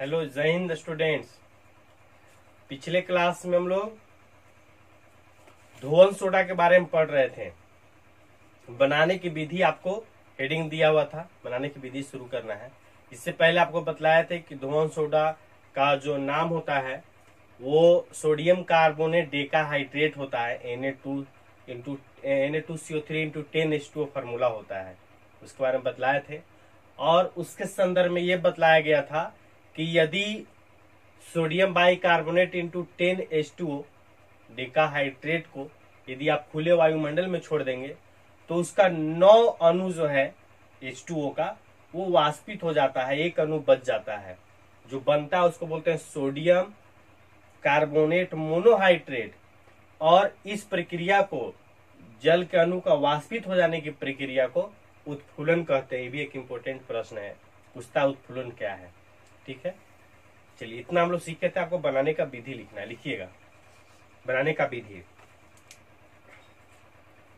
Hello जय Hind students. पिछले class में हम लोग धोवन सोडा के बारे में पढ़ रहे थे। बनाने की विधि आपको हेडिंग दिया हुआ था, बनाने की विधि शुरू करना है। इससे पहले आपको बतलाया था कि धोवन सोडा का जो नाम होता है वो सोडियम कार्बोनेट डेकाहाइड्रेट होता है। Na2CO3 इंटू 10H2O फार्मूला होता है, उसके बारे में बतलाए थे। और उसके संदर्भ में ये बतलाया गया था कि यदि sodium bicarbonate into 10H2O decahydrate को यदि आप खुले वायुमंडल में छोड़ देंगे तो उसका 9 अणु जो है H2O का वो वाष्पित हो जाता है, एक अणु बच जाता है। जो बनता है उसको बोलते हैं सोडियम कार्बोनेट मोनोहाइड्रेट। और इस प्रक्रिया को, जल के अणु का वाष्पित हो जाने की प्रक्रिया को उत्फुलन कहते हैं। ये भी एक इम्पोर्टेंट प्रश्न है, उसका उत्फुलन क्या है। ठीक है, चलिए इतना हम लोग सीखे थे। आपको बनाने का विधि लिखना है, लिखिएगा बनाने का विधि।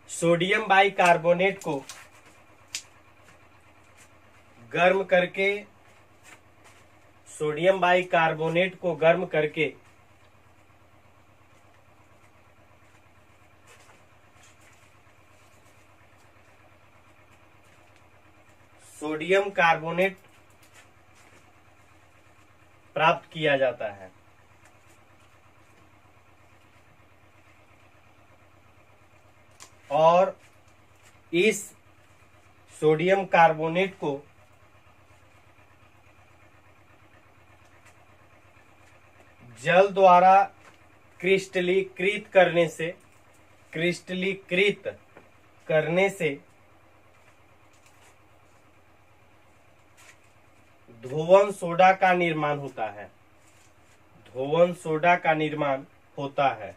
सोडियम बाइकार्बोनेट को गर्म करके, सोडियम बाइकार्बोनेट को गर्म करके सोडियम कार्बोनेट प्राप्त किया जाता है। और इस सोडियम कार्बोनेट को जल द्वारा क्रिस्टलीकृत करने से धोवन सोडा का निर्माण होता है। धोवन सोडा का निर्माण होता है।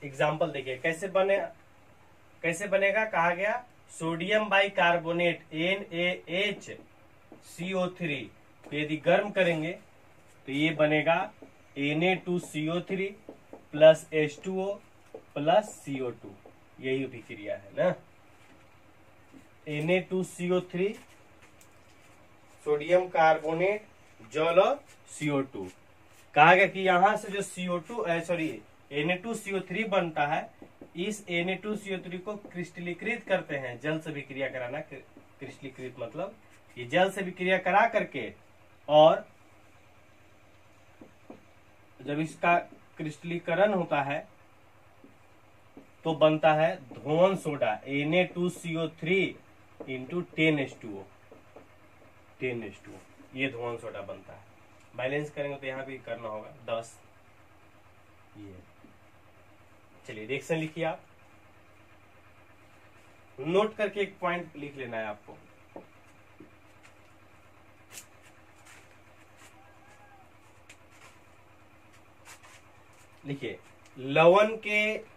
एग्जाम्पल देखिए कैसे बनेगा। कहा गया सोडियम बाइकार्बोनेट NaHCO3 यदि गर्म करेंगे तो ये बनेगा Na2CO3 plus H2O plus CO2। यही अभिक्रिया है ना। Na2CO3 सोडियम कार्बोनेट जल और CO2। कहा गया कि यहां से जो Na2CO3 बनता है, इस Na2CO3 को क्रिस्टलीकृत करते हैं। जल से विक्रिया कराना, क्रिस्टलीकृत मतलब ये जल से विक्रिया करा करके, और जब इसका क्रिस्टलीकरण होता है तो बनता है धोवन सोडा Na2CO3 इंटू 10H2O। ये धोवन सोडा बनता है। बैलेंस करेंगे तो यहाँ भी करना होगा 10। ये चलिए रिएक्शन लिखिए। आप नोट करके एक पॉइंट लिख लेना है आपको। लिखिए, लवण के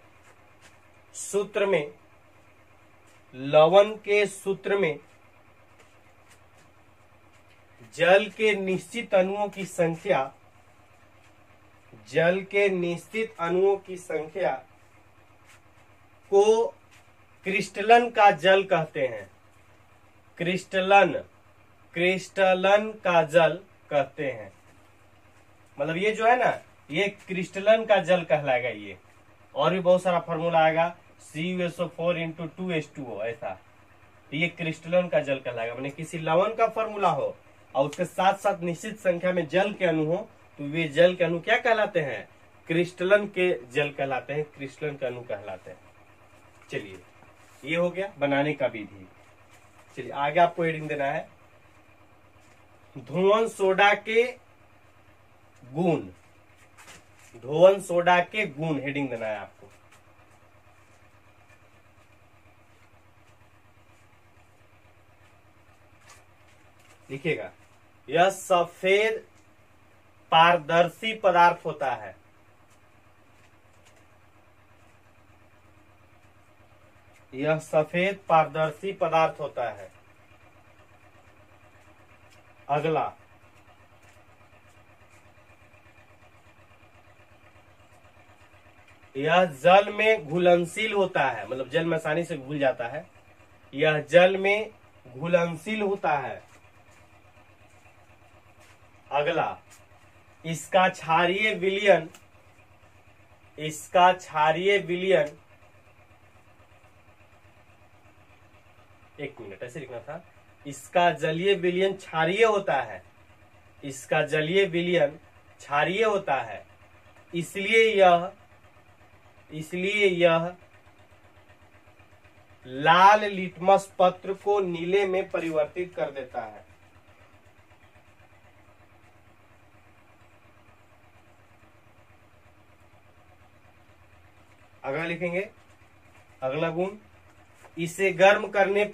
सूत्र में जल के निश्चित अणुओं की संख्या को क्रिस्टलन का जल कहते हैं। क्रिस्टलन का जल कहते हैं। मतलब ये जो है ना, ये क्रिस्टलन का जल कहलाएगा। ये और भी बहुत सारा फॉर्मूला आएगा, CuSO4 इंटू 2H2O ऐसा। ये क्रिस्टलन का जल कहलाएगा। मैंने किसी लवण का फॉर्मूला हो और उसके साथ साथ निश्चित संख्या में जल के अणु हो तो वे जल के अणु क्या कहलाते हैं? क्रिस्टलन के जल कहलाते हैं, क्रिस्टलन के अणु कहलाते हैं। चलिए ये हो गया बनाने का विधि। चलिए आगे आपको हेडिंग देना है धोवन सोडा के गुण। धोवन सोडा के गुण हेडिंग देना है आपको। लिखिएगा, यह सफेद पारदर्शी पदार्थ होता है। यह सफेद पारदर्शी पदार्थ होता है। अगला, यह जल में घुलनशील होता है, मतलब जल में आसानी से घुल जाता है। यह जल में घुलनशील होता है। अगला, इसका क्षारीय विलयन, इसका क्षारीय विलयन, एक मिनट ऐसे लिखना था, इसका जलीय विलयन क्षारीय होता है। इसका जलीय विलयन क्षारीय होता है, इसलिए यह लाल लिटमस पत्र को नीले में परिवर्तित कर देता है। अगला लिखेंगे, अगला गुण, इसे गर्म करने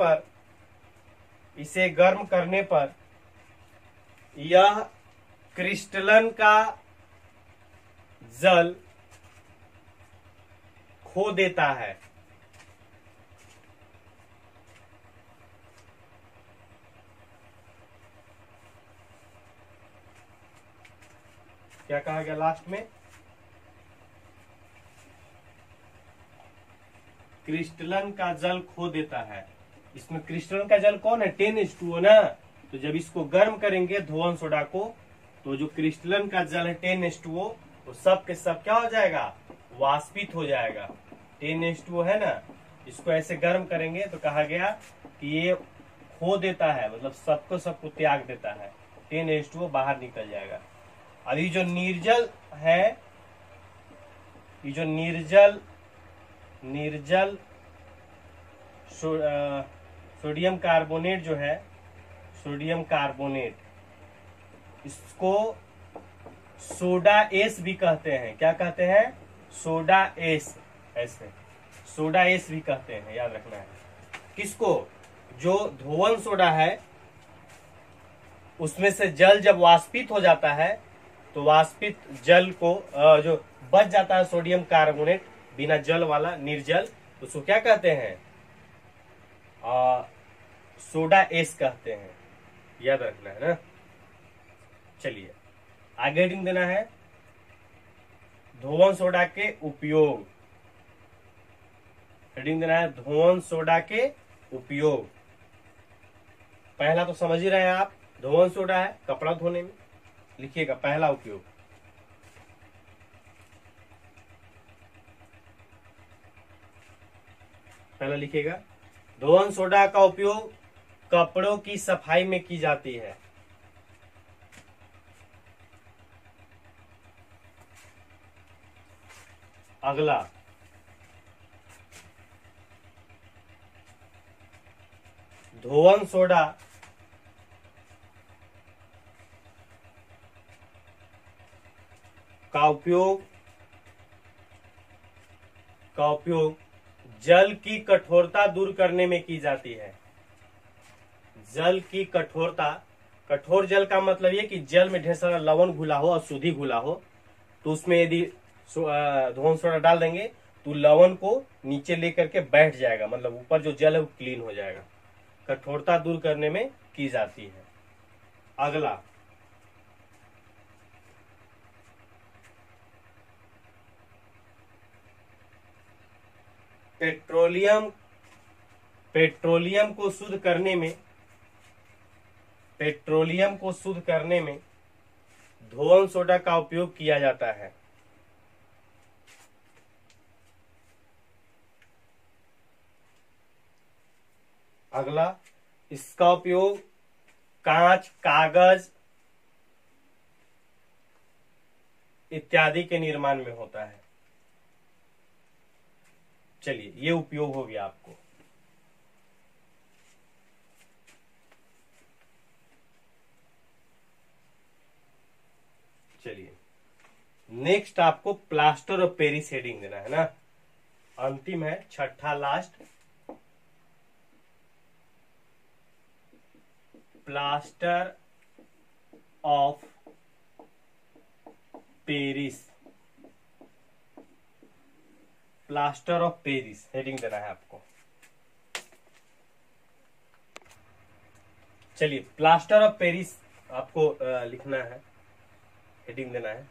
पर यह क्रिस्टलन का जल खो देता है। क्या कहा गया लास्ट में? क्रिस्टलन का जल खो देता है। इसमें क्रिस्टलन का जल कौन है? 10H2O ना। तो जब इसको गर्म करेंगे धोवन सोडा को, तो जो क्रिस्टलन का जल है 10H2O, तो सब के सब क्या हो जाएगा? वाष्पित हो जाएगा। 10H2O है ना, इसको ऐसे गर्म करेंगे तो कहा गया कि ये खो देता है, मतलब सबको त्याग देता है। 10H2O बाहर निकल जाएगा। अभी जो निर्जल है, ये जो निर्जल सोडियम कार्बोनेट जो है, सोडियम कार्बोनेट, इसको सोडा एस भी कहते हैं। क्या कहते हैं? सोडा एस, ऐसे सोडा एस भी कहते हैं, याद रखना है। किसको? जो धोवन सोडा है उसमें से जल जब वाष्पित हो जाता है, तो वाष्पित जल को जो बच जाता है सोडियम कार्बोनेट बिना जल वाला निर्जल, उसको क्या कहते हैं? सोडा एस कहते हैं। याद रखना है ना। चलिए आगे हेडिंग देना है, धोवन सोडा के उपयोग। हेडिंग देना है धोवन सोडा के उपयोग। पहला तो समझ ही रहे हैं आप, धोवन सोडा है कपड़ा धोने में। लिखिएगा पहला उपयोग। पहला लिखिएगा, धोवन सोडा का उपयोग कपड़ों की सफाई में की जाती है। अगला, धोवन सोडा का उपयोग जल की कठोरता दूर करने में की जाती है। जल की कठोरता, कठोर जल का मतलब ये कि जल में ढेर सारा लवण घुला हो, अशुद्धि घुला हो, तो उसमें यदि धोवन सोडा डाल देंगे तो लवण को नीचे लेकर के बैठ जाएगा, मतलब ऊपर जो जल है वो क्लीन हो जाएगा। कठोरता दूर करने में की जाती है। अगला, पेट्रोलियम को शुद्ध करने में धोवन सोडा का उपयोग किया जाता है। अगला, इसका उपयोग कांच, कागज इत्यादि के निर्माण में होता है। चलिए ये उपयोग हो गया आपको। चलिए नेक्स्ट आपको प्लास्टर ऑफ पेरिस हेडिंग देना है ना। अंतिम है, छठा last, plaster of Paris. Plaster of Paris heading देना है आपको। चलिए प्लास्टर ऑफ पेरिस आपको लिखना है, हेडिंग देना है,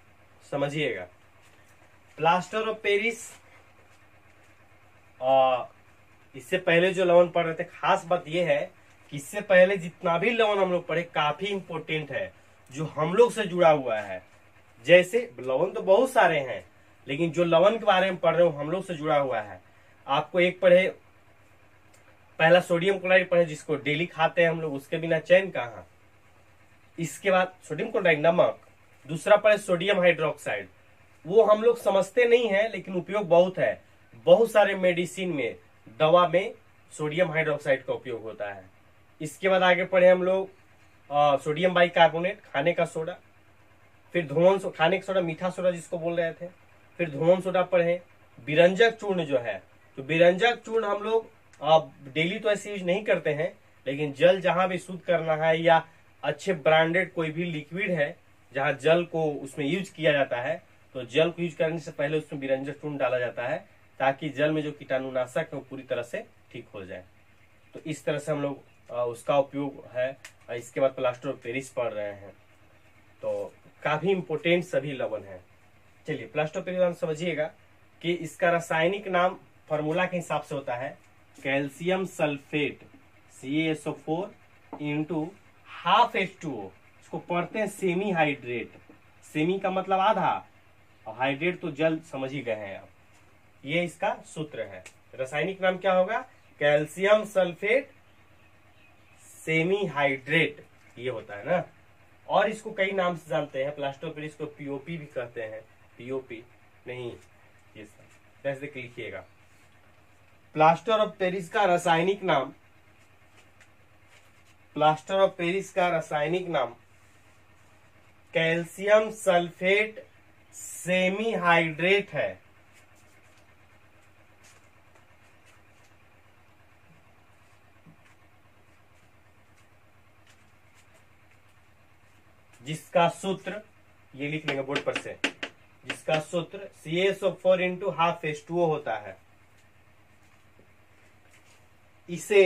समझिएगा। प्लास्टर ऑफ पेरिस, इससे पहले जो लवण पढ़ रहे थे, खास बात यह है कि इससे पहले जितना भी लवण हम लोग पढ़े काफी इंपोर्टेंट है, जो हम लोग से जुड़ा हुआ है। जैसे लवण तो बहुत सारे हैं, लेकिन जो लवण के बारे में पढ़ रहे हो हम लोग से जुड़ा हुआ है। आपको एक पढ़े, पहला सोडियम क्लोराइड पढ़े, जिसको डेली खाते हैं हम लोग, उसके बिना चैन कहाँ। इसके बाद सोडियम क्लोराइड नमक, दूसरा पढ़े सोडियम हाइड्रोक्साइड, वो हम लोग समझते नहीं है लेकिन उपयोग बहुत है। बहुत सारे मेडिसिन में, दवा में सोडियम हाइड्रोक्साइड का उपयोग होता है। इसके बाद आगे पढ़े हम लोग सोडियम बाइकार्बोनेट, खाने का सोडा, फिर धुआं खाने का सोडा, मीठा सोडा जिसको बोल रहे थे, फिर धुआं सोडा पढ़े। विरंजक चूर्ण जो है, तो विरंजक चूर्ण हम लोग डेली तो ऐसे यूज नहीं करते हैं, लेकिन जल जहां भी शुद्ध करना है या अच्छे ब्रांडेड कोई भी लिक्विड है जहां जल को उसमें यूज किया जाता है, तो जल को यूज करने से पहले उसमें विरंजक चूर्ण डाला जाता है, ताकि जल में जो कीटाणुनाशक है वो पूरी तरह से ठीक हो जाए। तो इस तरह से हम लोग उसका उपयोग है। इसके बाद प्लास्टर ऑफ पेरिस पढ़ रहे हैं, तो काफी इंपोर्टेंट सभी लवण है। चलिए प्लास्टर ऑफ पेरिस समझिएगा कि इसका रासायनिक नाम फॉर्मूला के हिसाब से होता है calcium sulphate CaSO4 into half H2O। इसको पढ़ते हैं सेमी हाइड्रेट। सेमी का मतलब आधा, और हाइड्रेट तो जल समझ ही गए हैं आप। ये इसका सूत्र है। रासायनिक नाम क्या होगा? कैल्शियम सल्फेट सेमी हाइड्रेट, ये होता है ना। और इसको कई नाम से जानते हैं। प्लास्टर ऑफ पेरिस को POP भी कहते हैं। POP नहीं, ये सब देख लिखिएगा। प्लास्टर ऑफ पेरिस का रासायनिक नाम, प्लास्टर ऑफ पेरिस का रासायनिक नाम कैल्शियम सल्फेट सेमी हाइड्रेट है। जिसका सूत्र ये लिख लेंगे बोर्ड पर से, जिसका सूत्र CaSO4 इंटू हाफ H2O होता है। इसे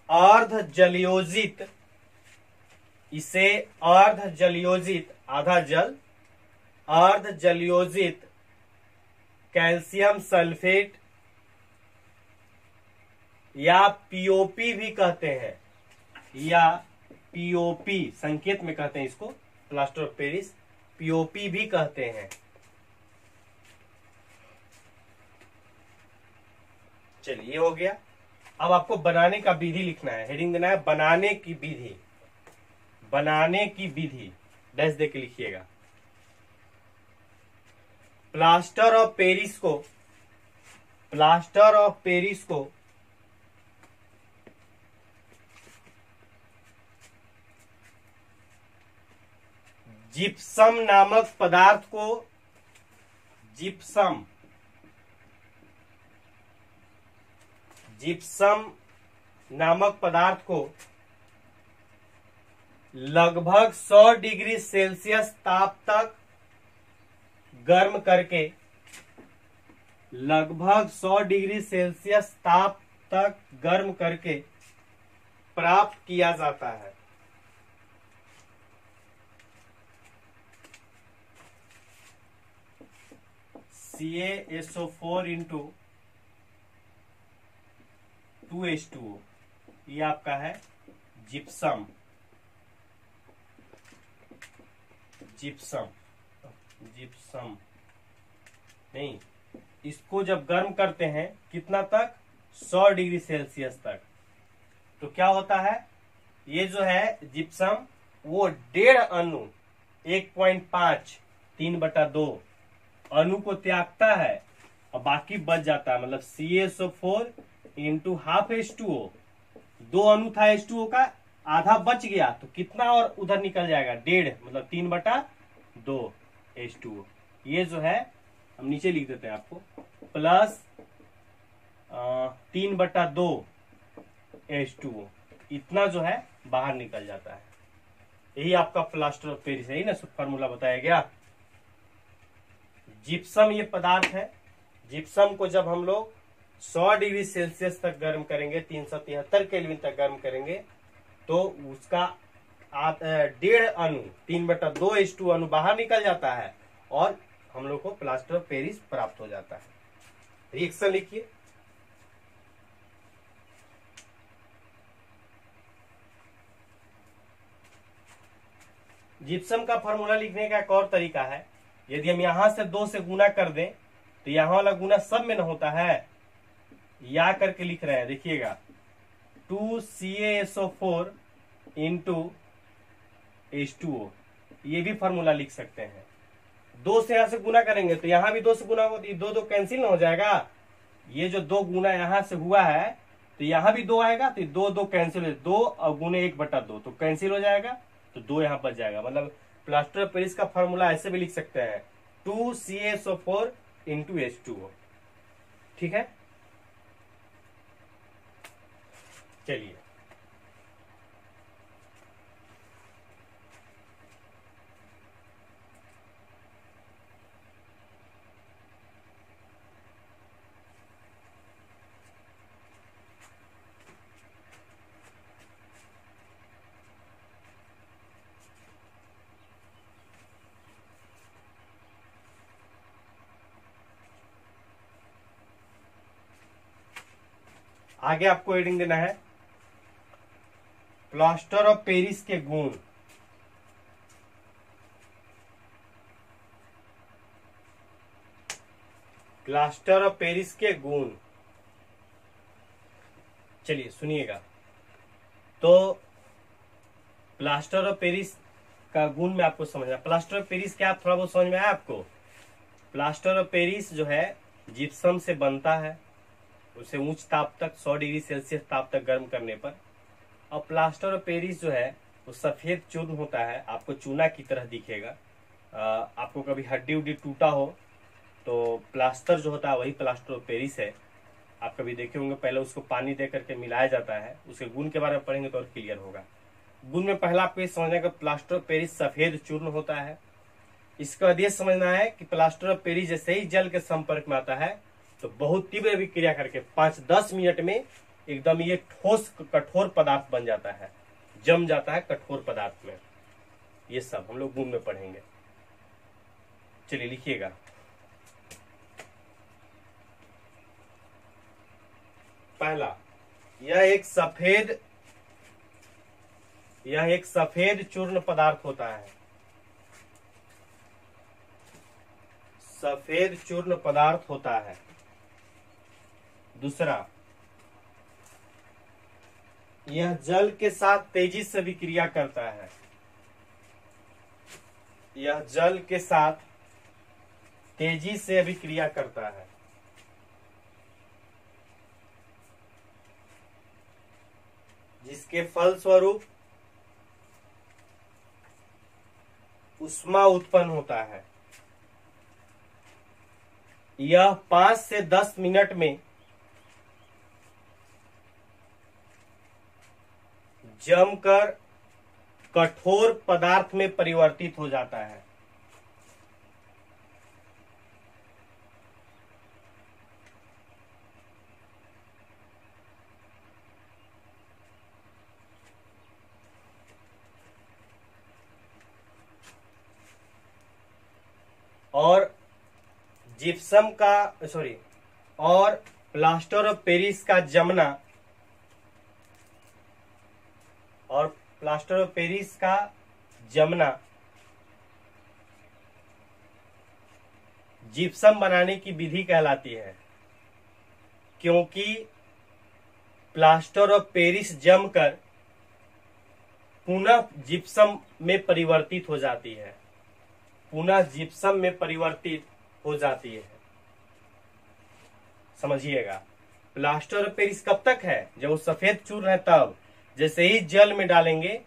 अर्ध जलयोजित, इसे अर्ध जलयोजित, आधा जल, अर्ध जलयोजित कैल्शियम सल्फेट या POP भी कहते हैं, या POP संकेत में कहते हैं इसको। प्लास्टर ऑफ पेरिस POP भी कहते हैं। चलिए ये हो गया। अब आपको बनाने का विधि लिखना है। हेडिंग देना है बनाने की विधि, बनाने की विधि, डैश दे के लिखिएगा। प्लास्टर ऑफ पेरिस को, प्लास्टर ऑफ पेरिस को जिप्सम नामक पदार्थ को, जिप्सम, जिप्सम नामक पदार्थ को लगभग 100 डिग्री सेल्सियस ताप तक गर्म करके, लगभग 100 डिग्री सेल्सियस ताप तक गर्म करके प्राप्त किया जाता है। CaSO4 इंटू 2H2O, ये आपका है जिप्सम, जिप्सम, जिप्सम नहीं, इसको जब गर्म करते हैं कितना तक? 100 डिग्री सेल्सियस तक। तो क्या होता है, ये जो है जिप्सम वो 1.5 अणु 1.5 3/2 अणु को त्यागता है और बाकी बच जाता है। मतलब CaSO4 इंटू हाफ H2O, 2 अणु था H2O का, आधा बच गया तो कितना और उधर निकल जाएगा? 1.5, मतलब 3/2 H2O। ये जो है हम नीचे लिख देते हैं आपको, प्लस 3/2 H2O, इतना जो है बाहर निकल जाता है। यही आपका प्लास्टर ऑफ पेरिस है, ना फॉर्मूला बताया गया। जिप्सम ये पदार्थ है। जिप्सम को जब हम लोग 100 डिग्री सेल्सियस तक गर्म करेंगे, 373 केल्विन तक गर्म करेंगे, तो उसका 1.5 अणु 3/2 अणु बाहर निकल जाता है और हम लोग को प्लास्टर ऑफ पेरिस प्राप्त हो जाता है। रिएक्शन लिखिए। जिप्सम का फॉर्मूला लिखने का एक और तरीका है, यदि हम यहां से 2 से गुना कर दें तो यहां वाला गुना सब में न होता है, या करके लिख रहे हैं, देखिएगा 2CaSO4 इंटू H2O, ये भी फॉर्मूला लिख सकते हैं। 2 से यहां से गुना करेंगे तो यहां भी 2 से गुना होगा तो ये 2 कैंसिल ना हो जाएगा। ये जो 2 गुना यहां से हुआ है तो यहां भी 2 आएगा तो 2 कैंसिल, 2 और गुने 1/2 तो कैंसिल हो जाएगा, तो 2 यहां बच जाएगा। मतलब प्लास्टर ऑफ पेरिस का फॉर्मूला ऐसे भी लिख सकते हैं 2CaSO4 इंटू H2O। ठीक है, चलिए आगे आपको हेडिंग देना है प्लास्टर ऑफ पेरिस के गुण। प्लास्टर ऑफ पेरिस के गुण, चलिए सुनिएगा। तो प्लास्टर ऑफ पेरिस का गुण में आपको समझना, प्लास्टर ऑफ पेरिस क्या थोड़ा बहुत समझ में आया आपको? प्लास्टर ऑफ पेरिस जो है जिप्सम से बनता है, उसे उच्च ताप तक 100 डिग्री सेल्सियस ताप तक गर्म करने पर। और प्लास्टर ऑफ पेरिस जो है वो सफेद चूर्ण होता है, आपको चूना की तरह दिखेगा। आपको कभी हड्डी उड्डी टूटा हो तो प्लास्टर जो होता है वही प्लास्टर ऑफ पेरिस है। आप कभी देखे होंगे, पहले उसको पानी दे करके मिलाया जाता है। उसके गुण के बारे में पढ़ेंगे तो और क्लियर होगा। गुण में पहला आपको ये समझना है कि प्लास्टर ऑफ पेरिस सफेद चूर्ण होता है। इसका बाद ये समझना है कि प्लास्टर ऑफ पेरिस जैसे ही जल के संपर्क में आता है तो बहुत तीव्र अभिक्रिया करके 5-10 मिनट में एकदम ये ठोस कठोर पदार्थ बन जाता है, जम जाता है कठोर पदार्थ में। ये सब हम लोग गुण में पढ़ेंगे। चलिए लिखिएगा। पहला, यह एक सफेद चूर्ण पदार्थ होता है। सफेद चूर्ण पदार्थ होता है। दूसरा, यह जल के साथ तेजी से विक्रिया करता है। यह जल के साथ तेजी से अभिक्रिया करता है। जिसके फलस्वरूप ऊष्मा उत्पन्न होता है। यह 5 से 10 मिनट में जमकर कठोर पदार्थ में परिवर्तित हो जाता है। और जिप्सम का और प्लास्टर ऑफ पेरिस का जमना जिप्सम बनाने की विधि कहलाती है, क्योंकि प्लास्टर ऑफ पेरिस जमकर पुनः जिप्सम में परिवर्तित हो जाती है। समझिएगा, प्लास्टर ऑफ पेरिस कब तक है? जब वो सफेद चूर्ण है तब। जैसे ही जल में डालेंगे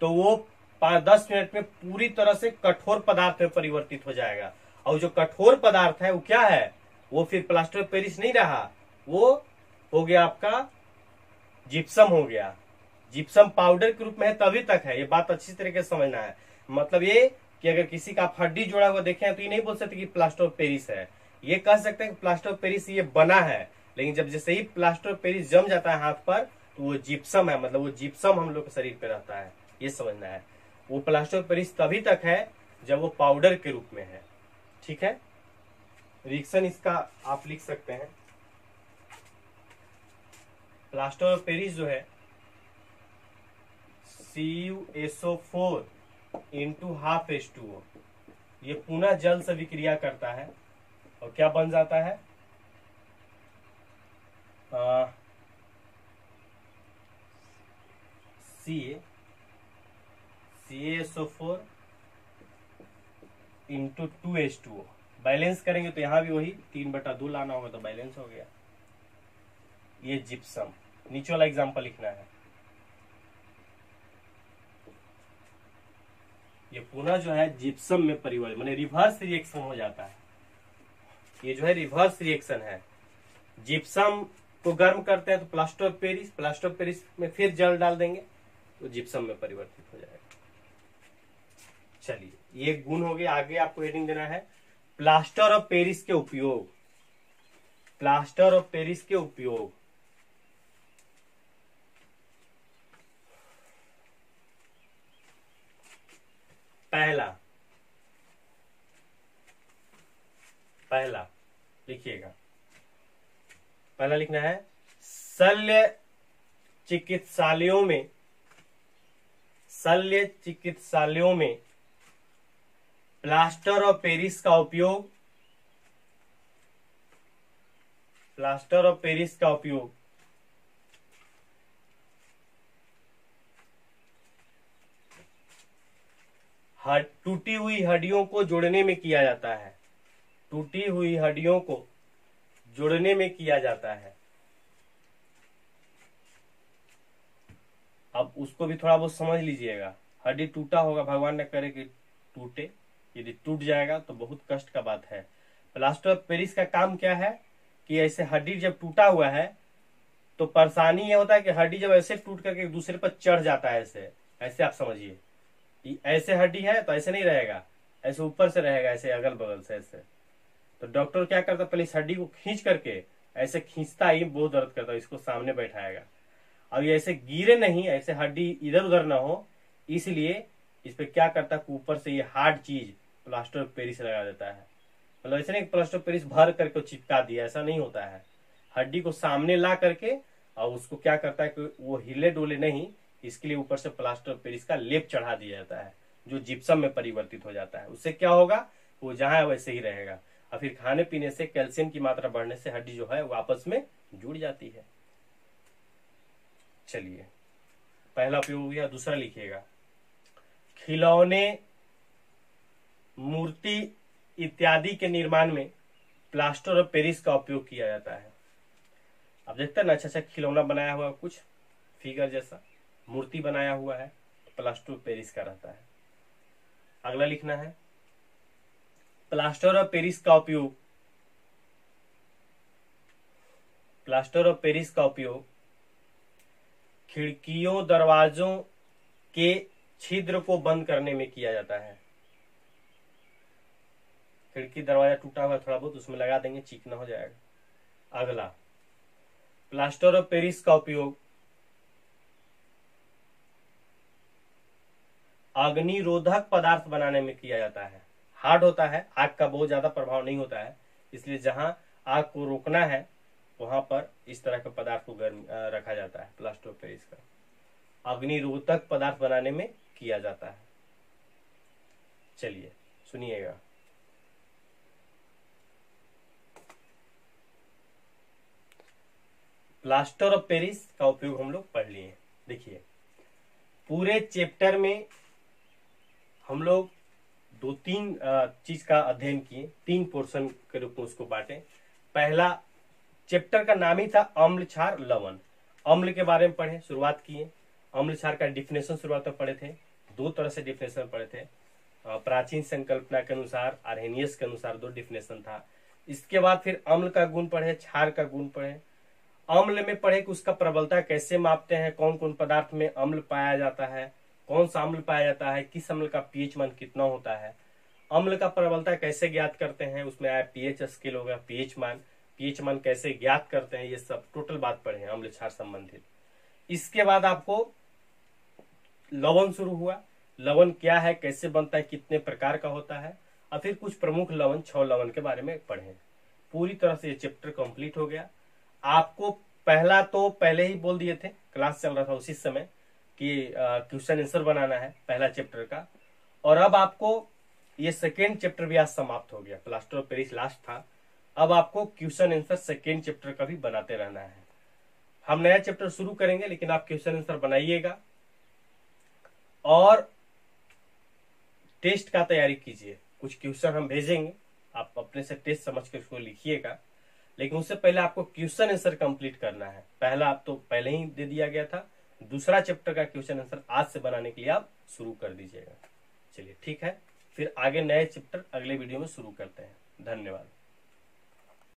तो वो 5-10 मिनट में पूरी तरह से कठोर पदार्थ में परिवर्तित हो जाएगा। और जो कठोर पदार्थ है वो क्या है? वो फिर प्लास्टर ऑफ पेरिस नहीं रहा, वो हो गया आपका जिप्सम हो गया। जिप्सम पाउडर के रूप में है तभी तक है। ये बात अच्छी तरीके से समझना है। मतलब ये कि अगर किसी का आप हड्डी जोड़ा हुआ देखें तो ये नहीं बोल सकते कि प्लास्टर ऑफ पेरिस है। ये कह सकते हैं कि प्लास्टर ऑफ पेरिस ये बना है, लेकिन जब जैसे ही प्लास्टर ऑफ पेरिस जम जाता है हाथ पर तो वो जिप्सम है। मतलब वो जिप्सम हम लोग के शरीर पे रहता है, ये समझना है। वो प्लास्टर ऑफ पेरिस तभी तक है जब वो पाउडर के रूप में है। ठीक है, रिएक्शन इसका आप लिख सकते हैं। प्लास्टर ऑफ पेरिस जो है CuSO4 इंटू हाफ H2O, ये पुनः जल से विक्रिया करता है और क्या बन जाता है, CaSO4 इंटू 2H2O। बैलेंस करेंगे तो यहाँ भी वही 3/2 लाना होगा तो बैलेंस हो गया। ये जिप्सम, नीचे वाला एग्जांपल लिखना है। ये पुनः जो है जिप्सम में परिवर्तन माने रिवर्स रिएक्शन हो जाता है। ये जो है रिवर्स रिएक्शन है। जिप्सम को गर्म करते हैं तो प्लास्टर ऑफ पेरिस में फिर जल डाल देंगे तो जिप्सम में परिवर्तित हो जाएगा। चलिए, ये गुण हो गया। आगे आपको हेडिंग देना है प्लास्टर ऑफ पेरिस के उपयोग। प्लास्टर ऑफ पेरिस के उपयोग, पहला लिखिएगा, पहला लिखना है शल्य चिकित्सालयों में प्लास्टर ऑफ पेरिस का उपयोग, टूटी हुई हड्डियों को जोड़ने में किया जाता है। टूटी हुई हड्डियों को जोड़ने में किया जाता है। अब उसको भी थोड़ा बहुत समझ लीजिएगा। हड्डी टूटा होगा, भगवान ने करे कि टूटे, यदि टूट जाएगा तो बहुत कष्ट का बात है। प्लास्टर ऑफ पेरिस का काम क्या है कि ऐसे हड्डी जब टूटा हुआ है तो परेशानी ये होता है कि हड्डी जब ऐसे टूट करके एक दूसरे पर चढ़ जाता है, ऐसे आप समझिए, ऐसे हड्डी है तो ऐसे नहीं रहेगा, ऐसे ऊपर से रहेगा, ऐसे अगल बगल से ऐसे। तो डॉक्टर क्या करता है, पहले इस हड्डी को खींच करके ऐसे खींचता ही बहुत दर्द करता है, इसको सामने बैठाएगा। अब ये ऐसे गिरे नहीं, ऐसे हड्डी इधर उधर ना हो, इसलिए इस पे क्या करता है, ऊपर से ये हार्ड चीज प्लास्टर ऑफ पेरिस लगा देता है। मतलब ऐसे नहीं प्लास्टर ऑफ पेरिस भर करके चिपका दिया, ऐसा नहीं होता है। हड्डी को सामने ला करके और उसको क्या करता है कि वो हिले डोले नहीं, इसके लिए ऊपर से प्लास्टर ऑफ पेरिस का लेप चढ़ा दिया जाता है, जो जिप्सम में परिवर्तित हो जाता है। उससे क्या होगा, वो जहां है वैसे ही रहेगा। और फिर खाने पीने से कैल्शियम की मात्रा बढ़ने से हड्डी जो है वो आपस में जुड़ जाती है। चलिए, पहला उपयोग हो गया। दूसरा लिखिएगा, खिलौने, मूर्ति इत्यादि के निर्माण में प्लास्टर ऑफ पेरिस का उपयोग किया जाता है। अब देखते हैं ना, अच्छा खिलौना बनाया हुआ कुछ फिगर जैसा मूर्ति बनाया हुआ है, प्लास्टर ऑफ पेरिस का रहता है। अगला लिखना है, प्लास्टर ऑफ पेरिस का उपयोग खिड़कियों दरवाजों के छिद्र को बंद करने में किया जाता है। खिड़की दरवाजा टूटा हुआ थोड़ा बहुत उसमें लगा देंगे, चिकना हो जाएगा। अगला, प्लास्टर ऑफ पेरिस का उपयोग अग्निरोधक पदार्थ बनाने में किया जाता है। हार्ड होता है, आग का बहुत ज्यादा प्रभाव नहीं होता है, इसलिए जहां आग को रोकना है वहां पर इस तरह के पदार्थ को गर्म रखा जाता है। प्लास्टर ऑफ पेरिस का अग्निरोधक पदार्थ बनाने में किया जाता है। चलिए सुनिएगा, प्लास्टर ऑफ पेरिस का उपयोग हम लोग पढ़ लिए। देखिए, पूरे चैप्टर में हम लोग 2-3 चीज का अध्ययन किए, 3 पोर्शन के रूप में उसको बांटे। पहला चैप्टर का नाम ही था अम्ल, क्षार, लवण। अम्ल के बारे में पढ़े, शुरुआत किए। अम्ल क्षार का डिफिनेशन शुरुआत में पढ़े थे। 2 तरह से डिफिनेशन पढ़े थे, प्राचीन संकल्पना के अनुसार, आर्हेनियस के अनुसार 2 डिफिनेशन था। इसके बाद फिर अम्ल का गुण पढ़े, क्षार का गुण पढ़े। अम्ल में पढ़े कि उसका प्रबलता कैसे मापते हैं, कौन कौन पदार्थ में अम्ल पाया जाता है, कौन सा अम्ल पाया जाता है, किस अम्ल का पीएच मान कितना होता है, अम्ल का प्रबलता कैसे ज्ञात करते हैं, उसमें आया पीएच स्केल हो गया, पीएच मान कैसे ज्ञात करते हैं, ये सब टोटल बात पढ़े हैं अम्ल क्षार संबंधित। इसके बाद आपको लवण शुरू हुआ। लवण क्या है, कैसे बनता है, कितने प्रकार का होता है, और फिर कुछ प्रमुख लवण 6 लवण के बारे में पढ़े। पूरी तरह से ये चैप्टर कंप्लीट हो गया। आपको पहला तो पहले ही बोल दिए थे, क्लास चल रहा था उसी समय, कि क्वेश्चन आंसर बनाना है पहला चैप्टर का। और अब आपको ये सेकेंड चैप्टर भी आज समाप्त हो गया, प्लास्टर ऑफ पेरिस लास्ट था। अब आपको क्वेश्चन आंसर सेकेंड चैप्टर का भी बनाते रहना है। हम नया चैप्टर शुरू करेंगे, लेकिन आप क्वेश्चन आंसर बनाइएगा और टेस्ट का तैयारी कीजिए। कुछ क्वेश्चन हम भेजेंगे, आप अपने से टेस्ट समझ कर उसको लिखिएगा, लेकिन उससे पहले आपको क्वेश्चन आंसर कंप्लीट करना है। पहला आप तो पहले ही दे दिया गया था, दूसरा चैप्टर का क्वेश्चन आंसर आज से बनाने के लिए आप शुरू कर दीजिएगा। चलिए ठीक है, फिर आगे नए चैप्टर अगले वीडियो में शुरू करते हैं। धन्यवाद।